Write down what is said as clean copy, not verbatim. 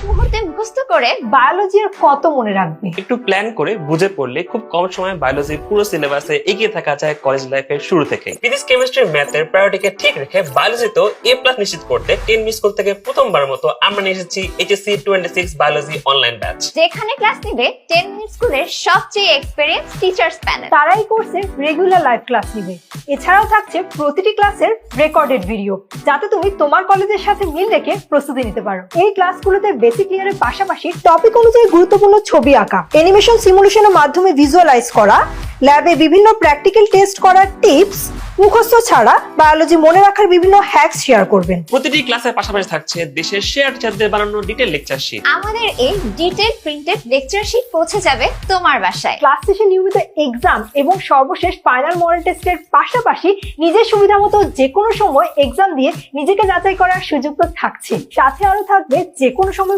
মুহূর্তে মুখস্থ করে বায়োলজি আর কত মনে রাখবে? একটু প্ল্যান করে বুঝে পড়লে খুব কম সময়ে বায়োলজি পুরো সিলেবাসে এগিয়ে থাকা যায় কলেজ লাইফের শুরু থেকে। ফিজিক্স, কেমিস্ট্রি, ম্যাথের প্রায়োরিটিকে ঠিক রেখে বায়োলজিতেও A+ নিশ্চিত করতে 10 স্কুল থেকে প্রথমবারের মতো আমরা নিয়ে এসেছি HSC 26 বায়োলজি অনলাইন ব্যাচ, যেখানে ক্লাস নিবে 10 মিনিট স্কুলের সবচেয়ে এক্সপেরিয়েন্স টিচার্স প্যানেল। তারাই কোর্সে রেগুলার লাইভ ক্লাস নিবে। এছাড়াও থাকছে প্রতিটি ক্লাসের রেকর্ডেড ভিডিও, যাতে তুমি তোমার কলেজের সাথে মিল রেখে প্রস্তুতি নিতে পারো। এই ক্লাসগুলোতে বেসিক ক্লিয়ারের পাশাপাশি টপিক অনুযায়ী গুরুত্বপূর্ণ ছবি আঁকা, অ্যানিমেশন সিমুলেশনের মাধ্যমে ভিজুয়ালাইজ করা, ল্যাবে বিভিন্ন প্র্যাকটিক্যাল টেস্ট করার টিপস, মুখস্থ ছাড়া বায়োলজি মনে রাখার বিভিন্ন হ্যাকস শেয়ার করবেন। প্রতিটি ক্লাসের পাশাপাশি থাকছে দেশের শেয়ার টিচারদের বানানো ডিটেইল লেকচার শিট। আমাদের এই ডিটেইল প্রিন্টেড লেকচার শিট পৌঁছে যাবে তোমার বাসায়। ক্লাস শেষে নিয়মিত এক্সাম এবং সর্বশেষ ফাইনাল মডেল টেস্টের পাশাপাশি নিজের সুবিধা মতো যে কোনো সময় এক্সাম দিয়ে নিজেকে যাচাই করার সুযোগ তো থাকছে। সাথে আরো থাকবে যে কোনো সময়